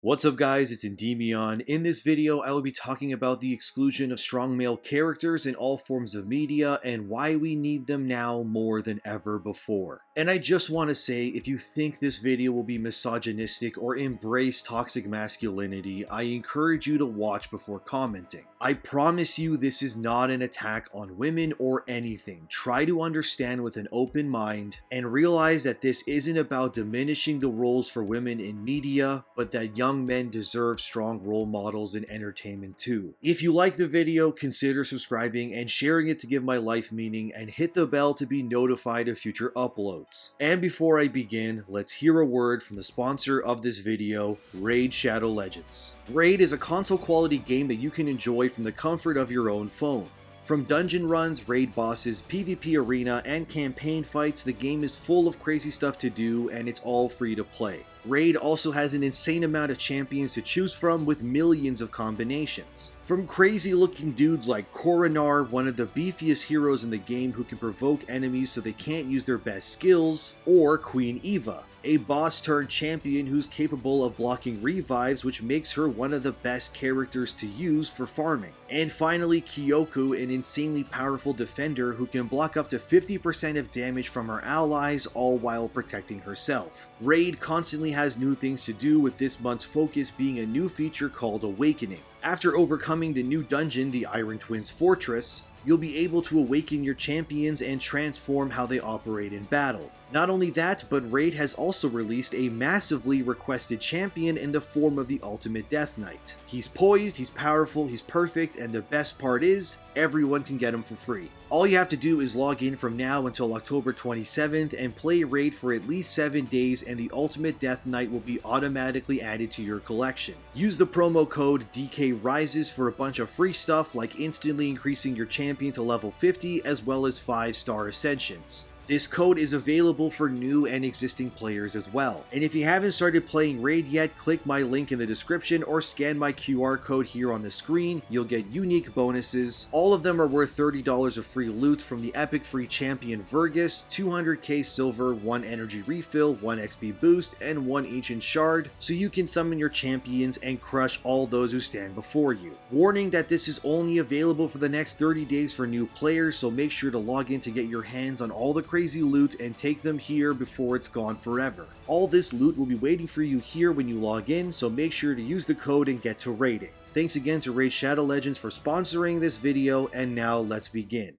What's up guys, it's Endymion. In this video, I will be talking about the exclusion of strong male characters in all forms of media and why we need them now more than ever before. And I just want to say, if you think this video will be misogynistic or embrace toxic masculinity, I encourage you to watch before commenting. I promise you this is not an attack on women or anything. Try to understand with an open mind and realize that this isn't about diminishing the roles for women in media, but that young men deserve strong role models in entertainment too. If you like the video, consider subscribing and sharing it to give my life meaning, and hit the bell to be notified of future uploads. And before I begin, let's hear a word from the sponsor of this video, Raid Shadow Legends. Raid is a console quality game that you can enjoy from the comfort of your own phone. From dungeon runs, raid bosses, PvP arena, and campaign fights, the game is full of crazy stuff to do, and it's all free to play. Raid also has an insane amount of champions to choose from with millions of combinations. From crazy looking dudes like Coronar, one of the beefiest heroes in the game who can provoke enemies so they can't use their best skills, or Queen Eva, a boss turned champion who's capable of blocking revives, which makes her one of the best characters to use for farming. And finally, Kyoko, an insanely powerful defender who can block up to 50% of damage from her allies, all while protecting herself. Raid constantly has new things to do, with this month's focus being a new feature called Awakening. After overcoming the new dungeon, the Iron Twins Fortress, you'll be able to awaken your champions and transform how they operate in battle. Not only that, but Raid has also released a massively requested champion in the form of the Ultimate Death Knight. He's poised, he's powerful, he's perfect, and the best part is, everyone can get him for free. All you have to do is log in from now until October 27th and play Raid for at least 7 days, and the Ultimate Death Knight will be automatically added to your collection. Use the promo code DKRISES for a bunch of free stuff like instantly increasing your champion to level 50 as well as 5-star ascensions. This code is available for new and existing players as well. And if you haven't started playing Raid yet, click my link in the description or scan my QR code here on the screen. You'll get unique bonuses. All of them are worth $30 of free loot, from the epic free champion Vergus, 200k silver, 1 energy refill, 1 XP boost, and 1 ancient shard, so you can summon your champions and crush all those who stand before you. Warning that this is only available for the next 30 days for new players, so make sure to log in to get your hands on all the crazy loot and take them here before it's gone forever. All this loot will be waiting for you here when you log in, so make sure to use the code and get to raiding. Thanks again to Raid Shadow Legends for sponsoring this video, and now let's begin.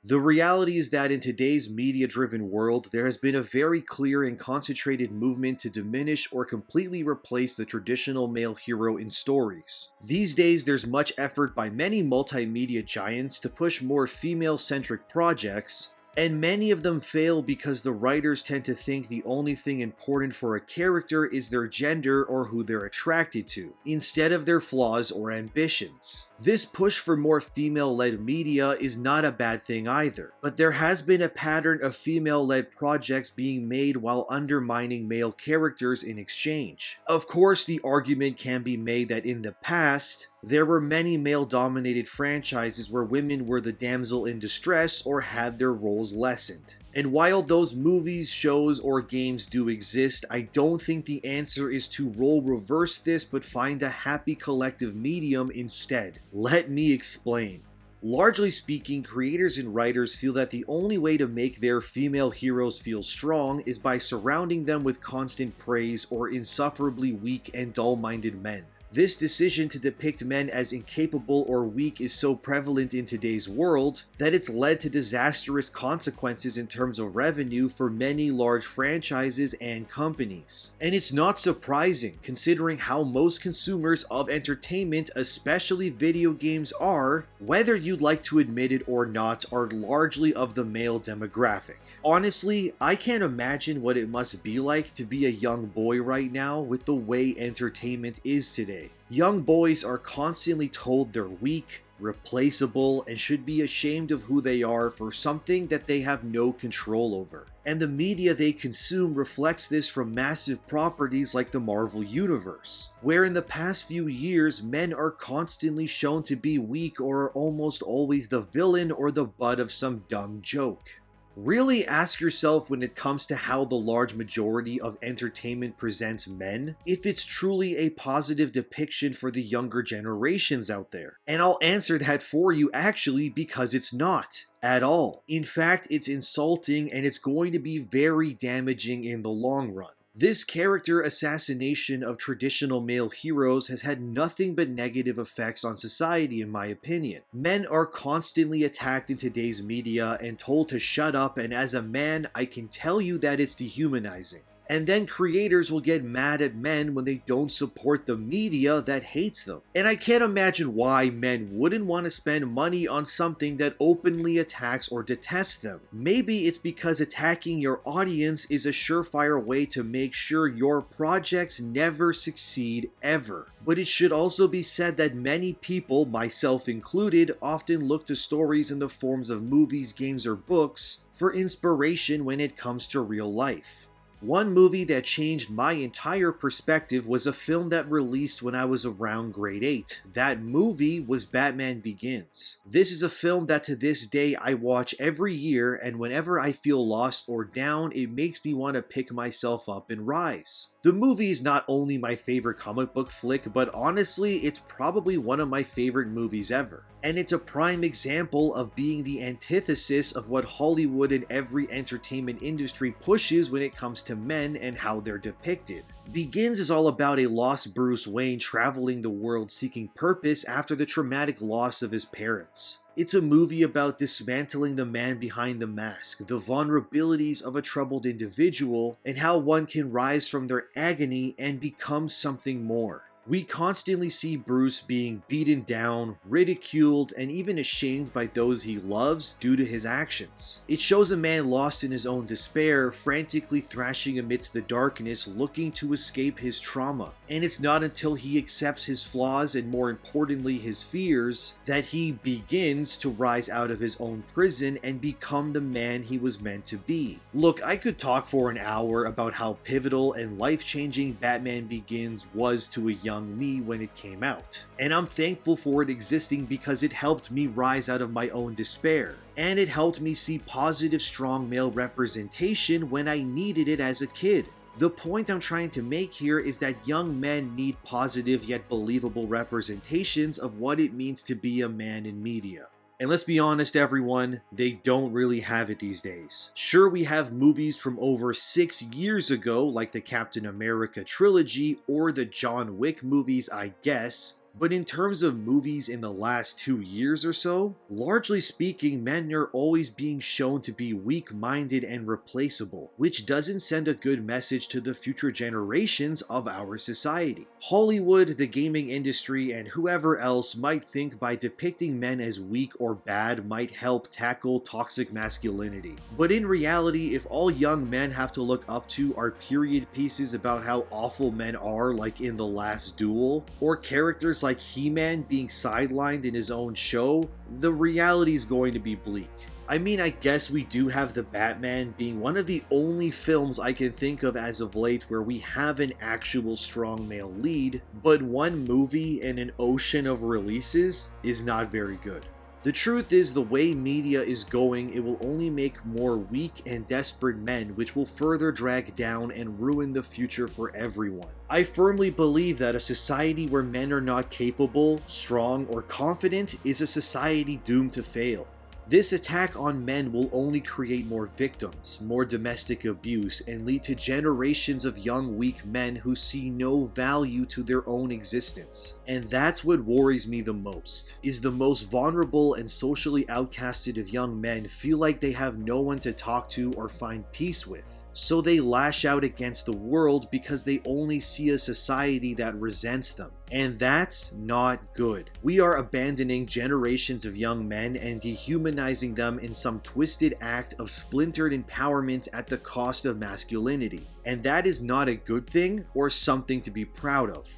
The reality is that in today's media-driven world, there has been a very clear and concentrated movement to diminish or completely replace the traditional male hero in stories. These days, there's much effort by many multimedia giants to push more female-centric projects, and many of them fail because the writers tend to think the only thing important for a character is their gender or who they're attracted to, instead of their flaws or ambitions. This push for more female-led media is not a bad thing either, but there has been a pattern of female-led projects being made while undermining male characters in exchange. Of course, the argument can be made that in the past, there were many male-dominated franchises where women were the damsel in distress or had their roles lessened. And while those movies, shows, or games do exist, I don't think the answer is to role reverse this, but find a happy collective medium instead. Let me explain. Largely speaking, creators and writers feel that the only way to make their female heroes feel strong is by surrounding them with constant praise or insufferably weak and dull-minded men. This decision to depict men as incapable or weak is so prevalent in today's world that it's led to disastrous consequences in terms of revenue for many large franchises and companies. And it's not surprising, considering how most consumers of entertainment, especially video games, are, whether you'd like to admit it or not, are largely of the male demographic. Honestly, I can't imagine what it must be like to be a young boy right now with the way entertainment is today. Young boys are constantly told they're weak, replaceable, and should be ashamed of who they are for something that they have no control over. And the media they consume reflects this from massive properties like the Marvel Universe, where in the past few years, men are constantly shown to be weak or are almost always the villain or the butt of some dumb joke. Really ask yourself when it comes to how the large majority of entertainment presents men, if it's truly a positive depiction for the younger generations out there. And I'll answer that for you actually, because it's not at all. In fact, it's insulting and it's going to be very damaging in the long run. This character assassination of traditional male heroes has had nothing but negative effects on society, in my opinion. Men are constantly attacked in today's media and told to shut up, and as a man, I can tell you that it's dehumanizing. And then creators will get mad at men when they don't support the media that hates them. And I can't imagine why men wouldn't want to spend money on something that openly attacks or detests them. Maybe it's because attacking your audience is a surefire way to make sure your projects never succeed ever. But it should also be said that many people, myself included, often look to stories in the forms of movies, games, or books for inspiration when it comes to real life. One movie that changed my entire perspective was a film that released when I was around grade 8. That movie was Batman Begins. This is a film that to this day I watch every year, and whenever I feel lost or down, it makes me want to pick myself up and rise. The movie is not only my favorite comic book flick, but honestly, it's probably one of my favorite movies ever. And it's a prime example of being the antithesis of what Hollywood and every entertainment industry pushes when it comes to men and how they're depicted. Begins is all about a lost Bruce Wayne traveling the world seeking purpose after the traumatic loss of his parents. It's a movie about dismantling the man behind the mask, the vulnerabilities of a troubled individual, and how one can rise from their agony and become something more. We constantly see Bruce being beaten down, ridiculed, and even ashamed by those he loves due to his actions. It shows a man lost in his own despair, frantically thrashing amidst the darkness, looking to escape his trauma. And it's not until he accepts his flaws and, more importantly, his fears, that he begins to rise out of his own prison and become the man he was meant to be. Look, I could talk for an hour about how pivotal and life-changing Batman Begins was to a young me when it came out. And I'm thankful for it existing because it helped me rise out of my own despair. And it helped me see positive, strong male representation when I needed it as a kid. The point I'm trying to make here is that young men need positive yet believable representations of what it means to be a man in media. And let's be honest, everyone, they don't really have it these days. Sure, we have movies from over 6 years ago, like the Captain America trilogy or the John Wick movies, I guess. But in terms of movies in the last 2 years or so, largely speaking, men are always being shown to be weak-minded and replaceable, which doesn't send a good message to the future generations of our society. Hollywood, the gaming industry, and whoever else might think by depicting men as weak or bad might help tackle toxic masculinity. But in reality, if all young men have to look up to are period pieces about how awful men are, like in The Last Duel, or characters like He-Man being sidelined in his own show, the reality is going to be bleak. I mean, I guess we do have The Batman being one of the only films I can think of as of late where we have an actual strong male lead, but one movie in an ocean of releases is not very good. The truth is, the way media is going, it will only make more weak and desperate men, which will further drag down and ruin the future for everyone. I firmly believe that a society where men are not capable, strong, or confident is a society doomed to fail. This attack on men will only create more victims, more domestic abuse, and lead to generations of young, weak men who see no value to their own existence. And that's what worries me the most, is the most vulnerable and socially outcasted of young men feel like they have no one to talk to or find peace with. So they lash out against the world because they only see a society that resents them. And that's not good. We are abandoning generations of young men and dehumanizing them in some twisted act of splintered empowerment at the cost of masculinity. And that is not a good thing or something to be proud of.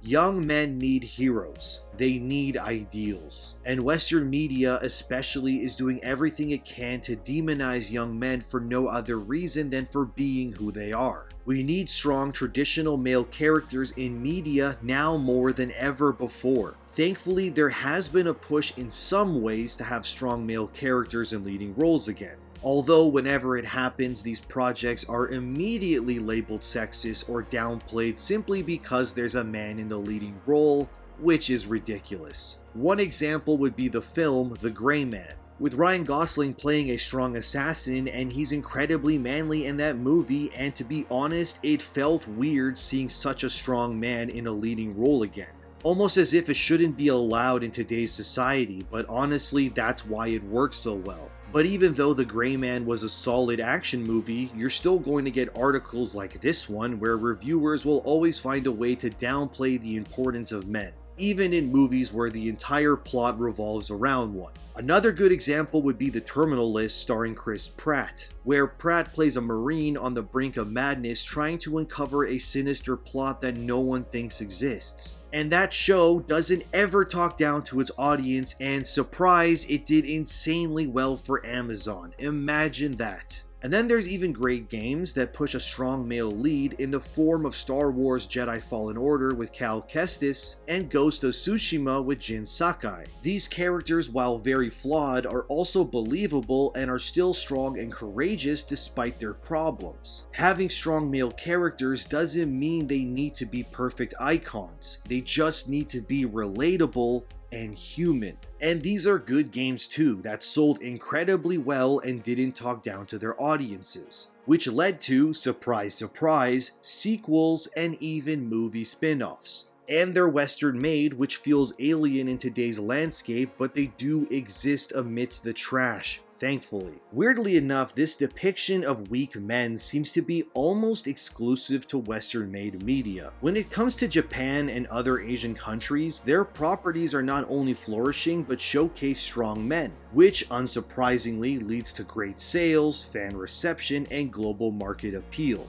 Young men need heroes. They need ideals. And Western media especially is doing everything it can to demonize young men for no other reason than for being who they are. We need strong traditional male characters in media now more than ever before. Thankfully, there has been a push in some ways to have strong male characters in leading roles again. Although whenever it happens, these projects are immediately labeled sexist or downplayed simply because there's a man in the leading role, which is ridiculous. One example would be the film The Gray Man, with Ryan Gosling playing a strong assassin, and he's incredibly manly in that movie, and to be honest, it felt weird seeing such a strong man in a leading role again. Almost as if it shouldn't be allowed in today's society, but honestly, that's why it worked so well. But even though The Gray Man was a solid action movie, you're still going to get articles like this one where reviewers will always find a way to downplay the importance of men, even in movies where the entire plot revolves around one. Another good example would be The Terminal List starring Chris Pratt, where Pratt plays a Marine on the brink of madness trying to uncover a sinister plot that no one thinks exists. And that show doesn't ever talk down to its audience, and surprise, it did insanely well for Amazon. Imagine that. And then there's even great games that push a strong male lead in the form of Star Wars Jedi Fallen Order with Cal Kestis and Ghost of Tsushima with Jin Sakai. These characters, while very flawed, are also believable and are still strong and courageous despite their problems. Having strong male characters doesn't mean they need to be perfect icons. They just need to be relatable and human. And these are good games too that sold incredibly well and didn't talk down to their audiences, which led to, surprise surprise, sequels and even movie spin-offs. And they're Western made, which feels alien in today's landscape, but they do exist amidst the trash, thankfully. Weirdly enough, this depiction of weak men seems to be almost exclusive to Western-made media. When it comes to Japan and other Asian countries, their properties are not only flourishing but showcase strong men, which unsurprisingly leads to great sales, fan reception, and global market appeal,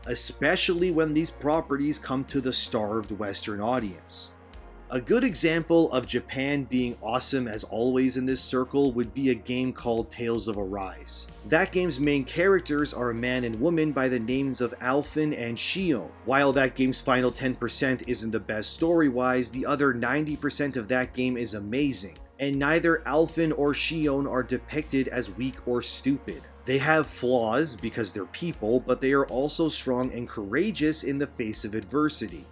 especially when these properties come to the starved Western audience. A good example of Japan being awesome as always in this circle would be a game called Tales of Arise. That game's main characters are a man and woman by the names of Alphen and Shion. While that game's final 10% isn't the best story-wise, the other 90% of that game is amazing. And neither Alphen or Shion are depicted as weak or stupid. They have flaws because they're people, but they are also strong and courageous in the face of adversity.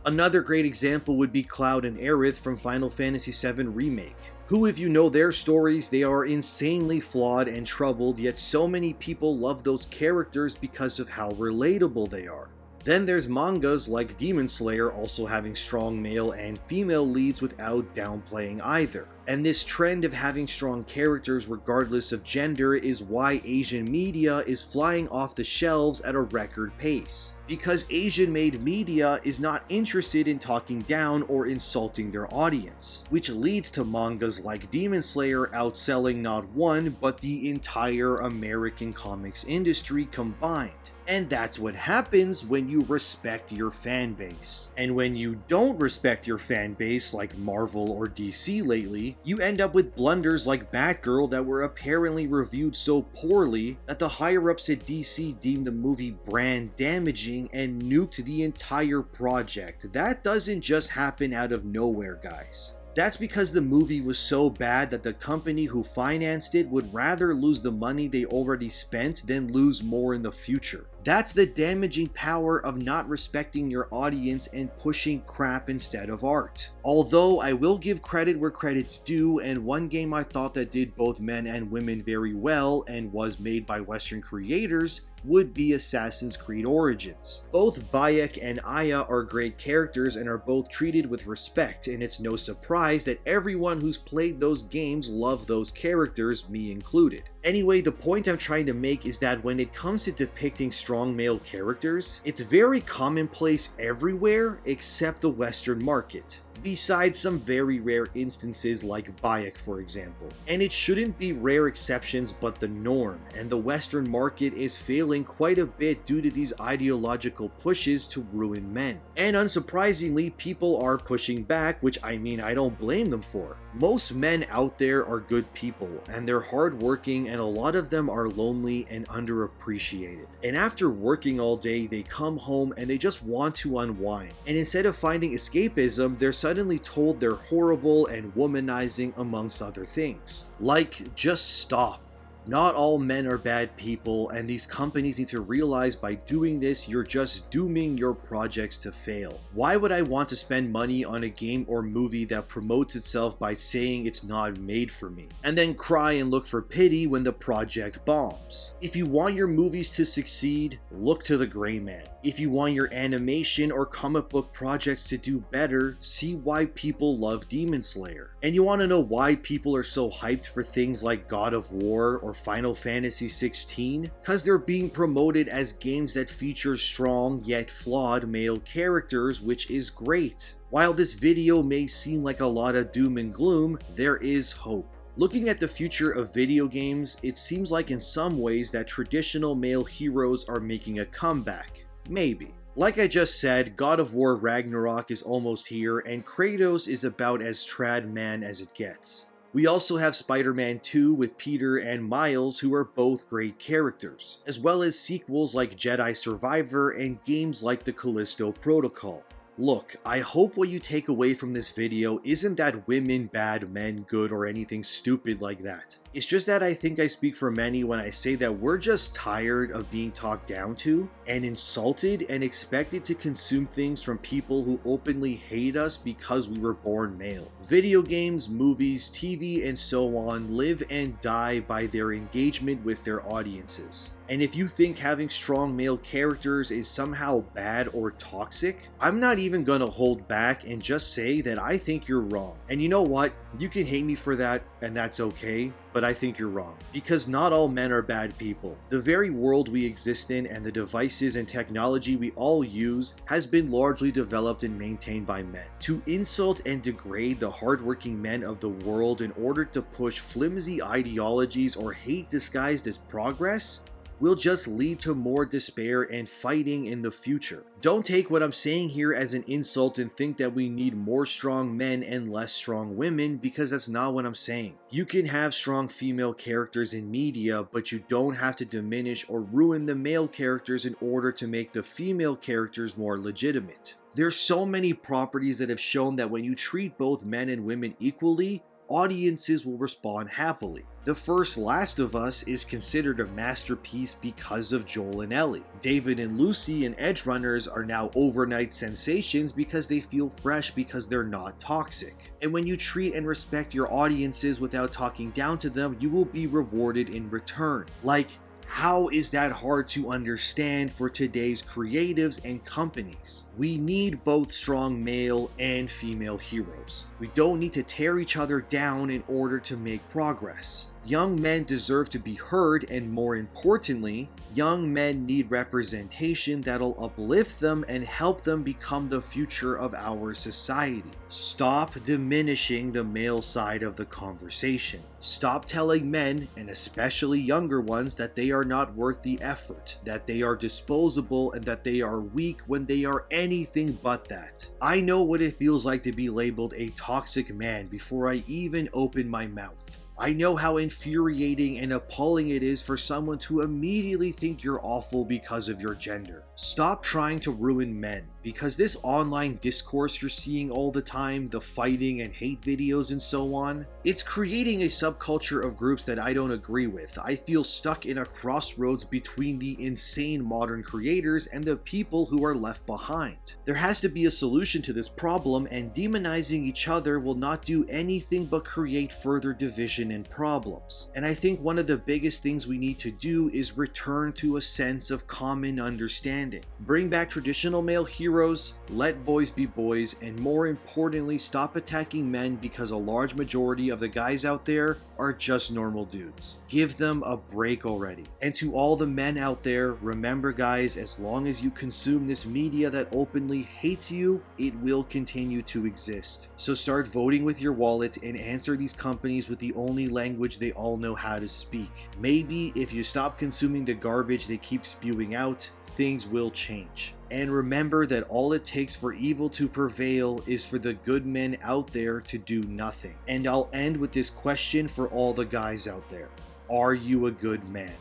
Another great example would be Cloud and Aerith from Final Fantasy VII Remake, who, if you know their stories, they are insanely flawed and troubled, yet so many people love those characters because of how relatable they are. Then there's mangas like Demon Slayer also having strong male and female leads without downplaying either. And this trend of having strong characters regardless of gender is why Asian media is flying off the shelves at a record pace. Because Asian-made media is not interested in talking down or insulting their audience, which leads to mangas like Demon Slayer outselling not one, but the entire American comics industry combined. And that's what happens when you respect your fan base. And when you don't respect your fan base, like Marvel or DC lately, you end up with blunders like Batgirl that were apparently reviewed so poorly that the higher-ups at DC deemed the movie brand damaging and nuked the entire project. That doesn't just happen out of nowhere, guys. That's because the movie was so bad that the company who financed it would rather lose the money they already spent than lose more in the future. That's the damaging power of not respecting your audience and pushing crap instead of art. Although I will give credit where credit's due, and one game I thought that did both men and women very well and was made by Western creators would be Assassin's Creed Origins. Both Bayek and Aya are great characters and are both treated with respect, and it's no surprise that everyone who's played those games love those characters, me included. Anyway, the point I'm trying to make is that when it comes to depicting strong male characters, it's very commonplace everywhere except the Western market, besides some very rare instances like Bayek, for example. And it shouldn't be rare exceptions but the norm, and the Western market is failing quite a bit due to these ideological pushes to ruin men. And unsurprisingly, people are pushing back, which I don't blame them for. Most men out there are good people, and they're hardworking, and a lot of them are lonely and underappreciated. And after working all day, they come home and they just want to unwind. And instead of finding escapism, they're suddenly told they're horrible and womanizing amongst other things. Like, just stop. Not all men are bad people, and these companies need to realize by doing this, you're just dooming your projects to fail. Why would I want to spend money on a game or movie that promotes itself by saying it's not made for me, and then cry and look for pity when the project bombs? If you want your movies to succeed, look to The Gray Man. If you want your animation or comic book projects to do better, see why people love Demon Slayer. And you want to know why people are so hyped for things like God of War or Final Fantasy 16? Cause they're being promoted as games that feature strong yet flawed male characters, which is great. While this video may seem like a lot of doom and gloom, there is hope. Looking at the future of video games, it seems like in some ways that traditional male heroes are making a comeback. Maybe. Like I just said, God of War Ragnarok is almost here, and Kratos is about as trad man as it gets. We also have Spider-Man 2 with Peter and Miles, who are both great characters, as well as sequels like Jedi Survivor and games like the Callisto Protocol. Look, I hope what you take away from this video isn't that women bad, men good, or anything stupid like that. It's just that I think I speak for many when I say that we're just tired of being talked down to and insulted and expected to consume things from people who openly hate us because we were born male. Video games, movies, TV, and so on live and die by their engagement with their audiences. And if you think having strong male characters is somehow bad or toxic, I'm not even gonna hold back and just say that I think you're wrong. And you know what? You can hate me for that, and that's okay, but I think you're wrong. Because not all men are bad people. The very world we exist in and the devices and technology we all use has been largely developed and maintained by men. To insult and degrade the hardworking men of the world in order to push flimsy ideologies or hate disguised as progress will just lead to more despair and fighting in the future. Don't take what I'm saying here as an insult and think that we need more strong men and less strong women, because that's not what I'm saying. You can have strong female characters in media, but you don't have to diminish or ruin the male characters in order to make the female characters more legitimate. There's so many properties that have shown that when you treat both men and women equally, audiences will respond happily. The first Last of Us is considered a masterpiece because of Joel and Ellie. David and Lucy and Edgerunners are now overnight sensations because they feel fresh because they're not toxic. And when you treat and respect your audiences without talking down to them, you will be rewarded in return. Like, how is that hard to understand for today's creatives and companies? We need both strong male and female heroes. We don't need to tear each other down in order to make progress. Young men deserve to be heard, and more importantly, young men need representation that'll uplift them and help them become the future of our society. Stop diminishing the male side of the conversation. Stop telling men, and especially younger ones, that they are not worth the effort, that they are disposable, and that they are weak when they are anything but that. I know what it feels like to be labeled a toxic man before I even open my mouth. I know how infuriating and appalling it is for someone to immediately think you're awful because of your gender. Stop trying to ruin men, because this online discourse you're seeing all the time, the fighting and hate videos and so on, it's creating a subculture of groups that I don't agree with. I feel stuck in a crossroads between the insane modern creators and the people who are left behind. There has to be a solution to this problem, and demonizing each other will not do anything but create further division and problems. And I think one of the biggest things we need to do is return to a sense of common understanding. Bring back traditional male heroes, let boys be boys, and more importantly, stop attacking men because a large majority of the guys out there are just normal dudes. Give them a break already. And to all the men out there, remember guys, as long as you consume this media that openly hates you, it will continue to exist. So start voting with your wallet and answer these companies with the only language they all know how to speak. Maybe if you stop consuming the garbage they keep spewing out, things will change. And remember that all it takes for evil to prevail is for the good men out there to do nothing. And I'll end with this question for all the guys out there. Are you a good man?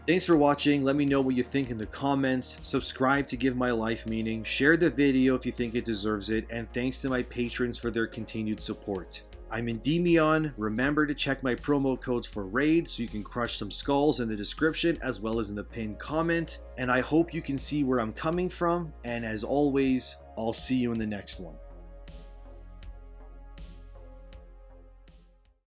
Thanks for watching. Let me know what you think in the comments. Subscribe to give my life meaning. Share the video if you think it deserves it. And thanks to my patrons for their continued support. I'm Endymion. Remember to check my promo codes for Raid so you can crush some skulls in the description as well as in the pinned comment. And I hope you can see where I'm coming from. And as always, I'll see you in the next one.